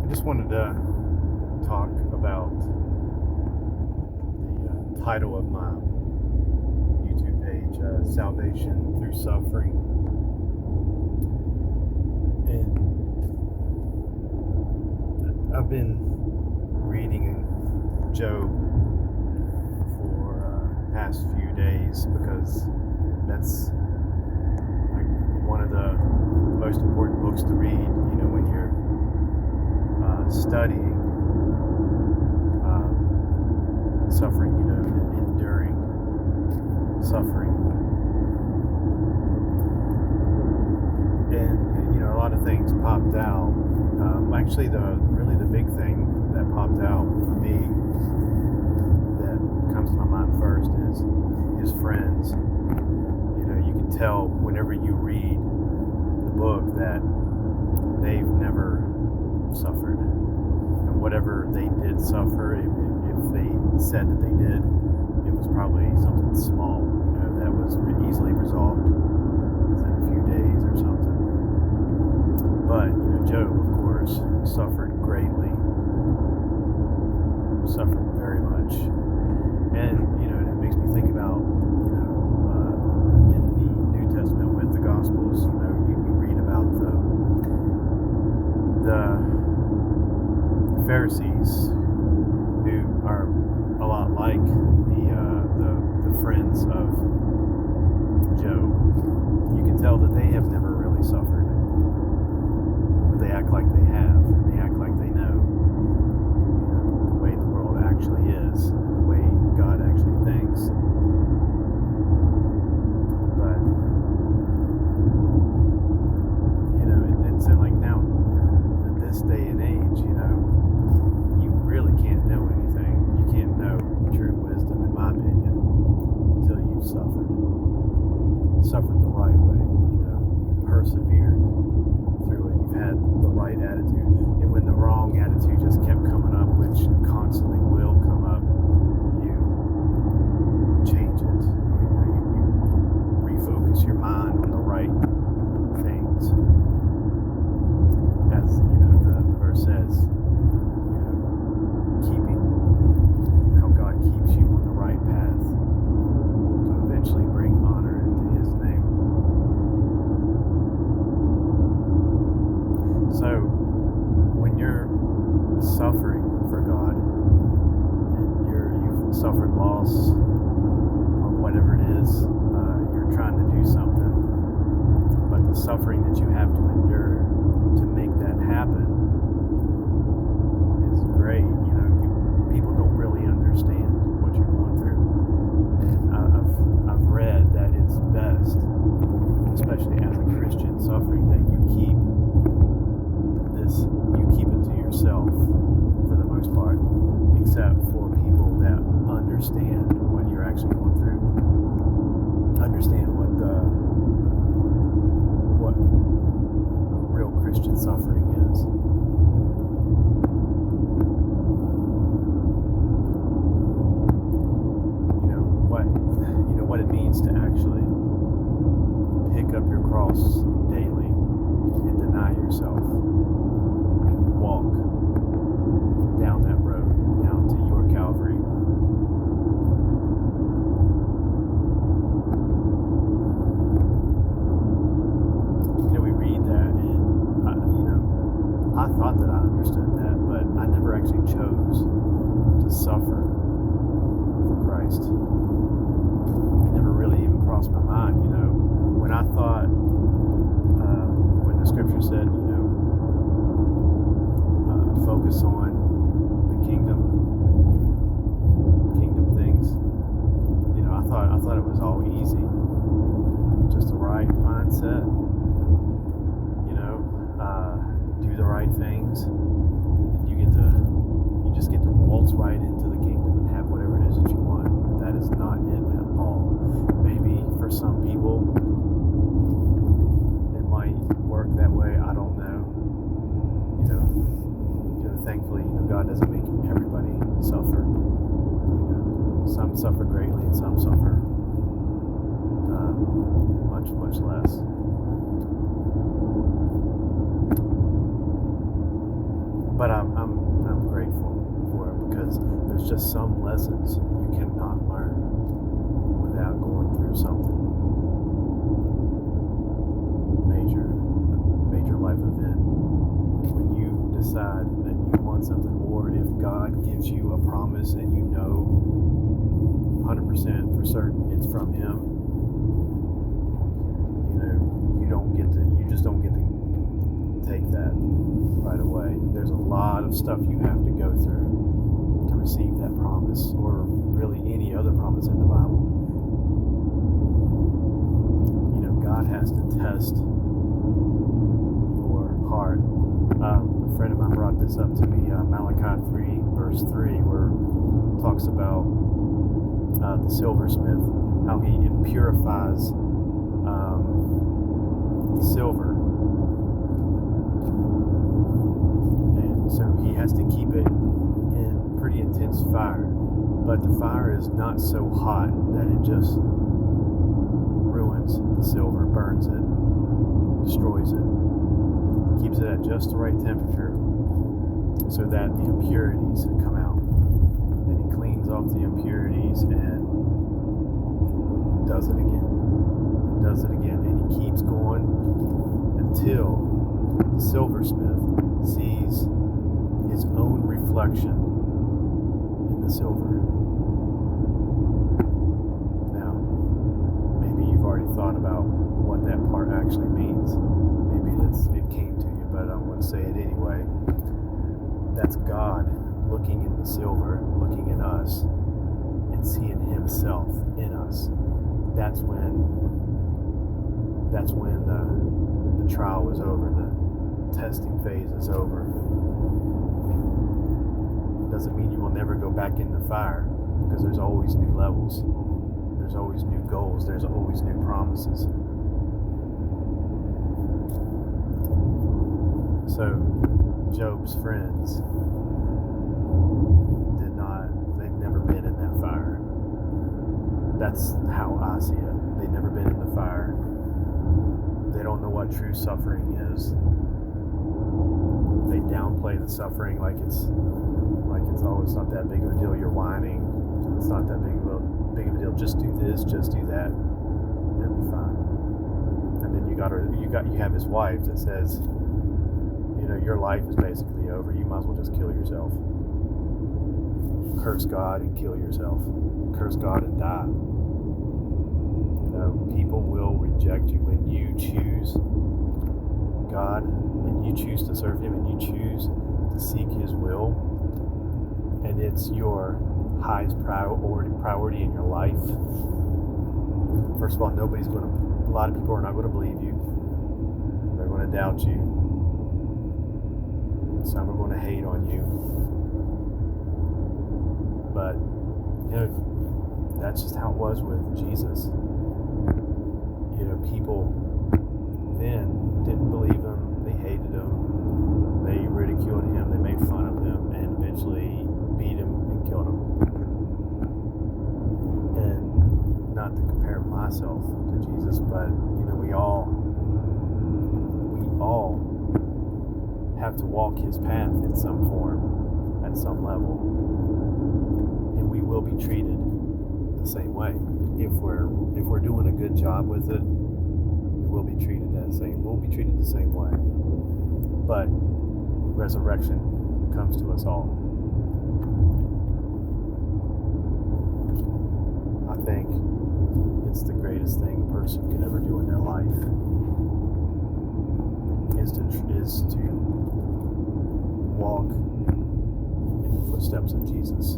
I just wanted to talk about the title of my YouTube page, Salvation Through Suffering. And I've been reading Job for past few days because that's like one of the most important books to read, when you're studying suffering, enduring suffering. And, a lot of things popped out. Actually, the big thing that popped out for me that comes to my mind first is his friends. You can tell whenever you read the book that they've never suffered. And whatever they did suffer, if they said that they did, it was probably something small, that was easily resolved within a few days or something. But, Job, of course, suffered greatly, suffered very much. And, it makes me think about, in the New Testament with the Gospels, you read about the Pharisees, who are a lot like the friends of Job. You can tell that they have never really suffered, but they act like they have, and they act like they know, the way the world actually is, and the way God actually thinks. But it's like now, in this day and age, you really can't know anything. You can't know true wisdom, in my opinion, until you've suffered the right way. You persevered through it. You've had the right attitude, and when the wrong attitude just kept coming up, which constantly will come up, you change it. You refocus your mind on the right things. As the verse says, keeping how God keeps you on the right path to eventually bring honor to His name. So when you're suffering for God, and you've suffered loss or whatever it is, you're trying to do something, but the suffering that you have to endure to make that happen is great. People don't really understand what you're going through, and I've read that it's best, especially as a Christian suffering, that you keep it to yourself for the most part, except for people that understand what you're actually going through, understand what real Christian suffering is. What it means to actually pick up your cross daily and deny yourself and walk down that road, down to your Calvary. We read that, and I thought that I understood that, but I never actually chose to suffer for Christ. It never really even crossed my mind, when I thought, when the scripture said, focus on the kingdom things, I thought it was all easy, just the right mindset, do the right things, and you just get to waltz right into the kingdom and have whatever it is that you want. That is not it at all. Maybe for some people it might work that way. I don't know. Thankfully, God doesn't make everybody suffer. Some suffer greatly, and some suffer much, much less. But I'm grateful for it, because there's just some lessons you cannot learn without going through something major life event. When you decide that you want something, or if God gives you a promise and you know 100% for certain it's from Him, you just don't get to take that right away. There's a lot of stuff you have to go through to receive that promise, or really any other promise in the Bible. God has to test your heart. A friend of mine brought this up to me, Malachi 3, verse 3, where it talks about the silversmith, how he purifies silver. And so he has to keep it in pretty intense fire. But the fire is not so hot that it just ruins the silver, burns it, destroys it. Keeps it at just the right temperature so that the impurities come out. Then he cleans off the impurities and does it again. And he keeps going until the silversmith sees his own reflection in the silver. Now, maybe you've already thought about what that part actually means. Maybe it came to you, but I want to say it anyway. That's God looking in the silver, looking in us, and seeing Himself in us. That's when the trial is over, the testing phase is over. Doesn't mean you will never go back in the fire, because there's always new levels, there's always new goals, there's always new promises. So Job's friends they've never been in that fire. That's how I see it. They've never been in the fire. They don't know what true suffering is. They downplay the suffering like it's not that big of a deal. You're whining. It's not that big of a deal. Just do this, just do that. It'll be fine. And then you have his wife that says, your life is basically over. You might as well just kill yourself. Curse God and kill yourself. Curse God and die. People will reject you when you choose God and you choose to serve Him and you choose to seek His will, and it's your highest priority in your life. First of all, a lot of people are not going to believe you. They're going to doubt you. Some are going to hate on you. But, that's just how it was with Jesus. People then didn't believe Him. They hated Him. They ridiculed Him. They made fun of Him, and eventually beat Him and killed Him. And not to compare myself to Jesus, but we all have to walk His path in some form, at some level, and we will be treated the same way. If we're doing a good job with it, we'll be treated the same way. But resurrection comes to us all. I think it's the greatest thing a person can ever do in their life is to walk in the footsteps of Jesus.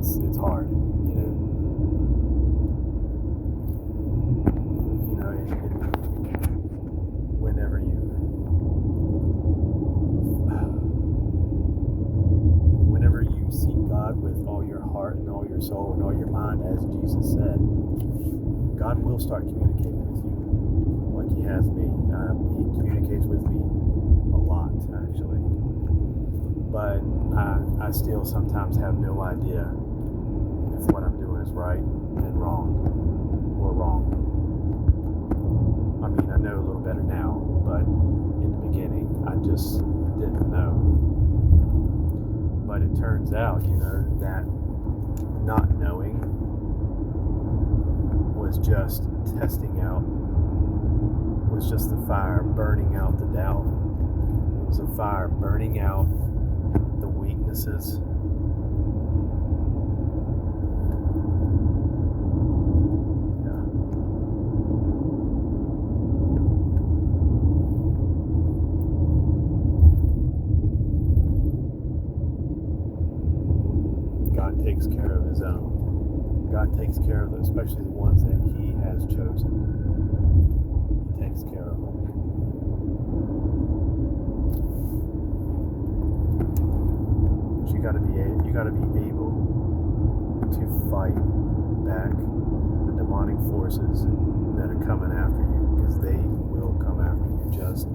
It's hard, whenever you seek God with all your heart and all your soul and all your mind, as Jesus said, God will start communicating with you like He has me. He communicates with me a lot, actually. But I still sometimes have no idea if what I'm doing is right and wrong, or wrong. I mean, I know a little better now, but in the beginning, I just didn't know. But it turns out, that not knowing was just testing out, was just the fire burning out the doubt. It was a fire burning out the weaknesses. God takes care of his own. God takes care of especially the ones that he has chosen. He takes care of them. But you got to be able to fight back the demonic forces that are coming after you, because they will come after you, just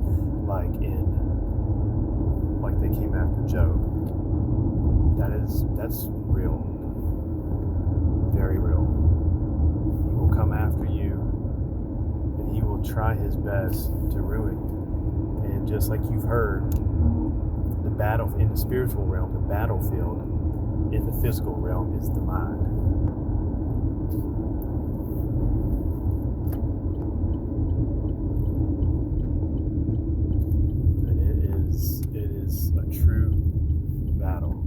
like they came after Job. That's real. Very real. He will come after you, and he will try his best to ruin you. And just like you've heard, the battle in the spiritual realm, the battlefield in the physical realm is the mind. And it is a true battle.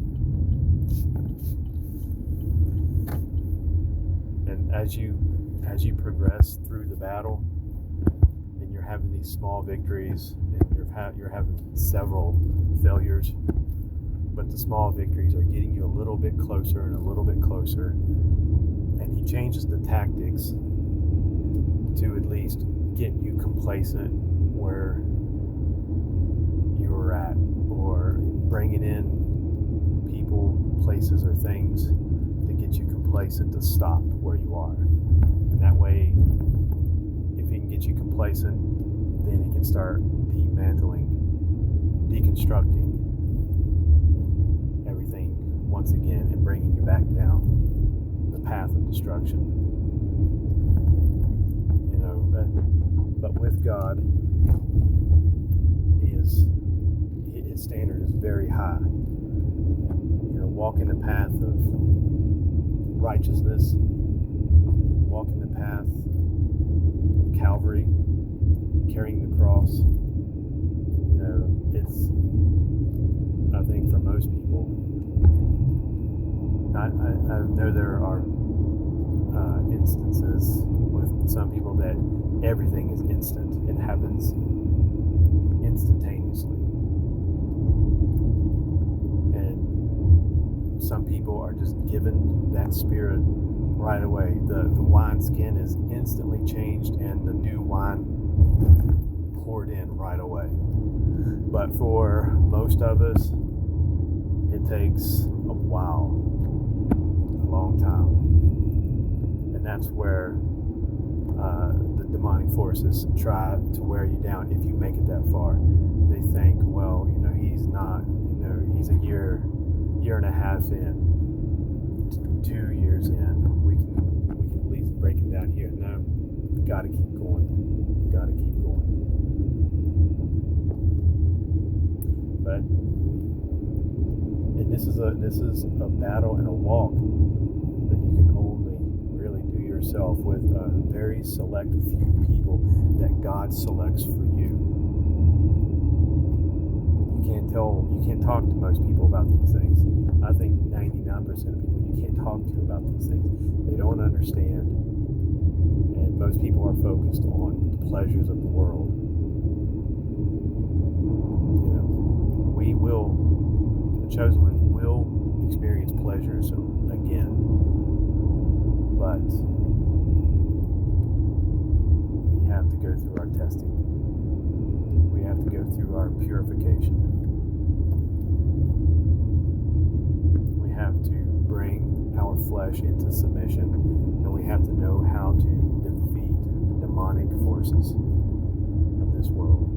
And as you progress through the battle, and you're having these small victories, and you're having several failures, but the small victories are getting you a little bit closer and a little bit closer. And he changes the tactics to at least get you complacent where you were at, or bringing in people, places, or things to get you complacent to stop where you are. And that way, if he can get you complacent, then he can start dismantling, deconstructing everything once again and bringing you back down the path of destruction. But with God, his standard is very high. Walk in the path of righteousness, walk in the path of Calvary, carrying the cross. It's, I think for most people, I know there are instances with some people that everything is instant. It happens instantaneously. And some people are just given that spirit right away. The wineskin is instantly changed and the new wine poured in right away. But for most of us, it takes a while, a long time. And that's where the demonic forces try to wear you down if you make it that far. They think, well, he's not, he's a year and a half in, 2 years in. We can at least break him down here. No, gotta keep going. Gotta keep going. But this is a battle and a walk that you can only really do yourself with a very select few people that God selects for you. You can't talk to most people about these things. I think 99% of people you can't talk to about these things. They don't understand. And most people are focused on the pleasures of the world. The chosen one will experience pleasures again. But we have to go through our testing. We have to go through our purification. We have to bring our flesh into submission, and we have to know how to defeat the demonic forces of this world.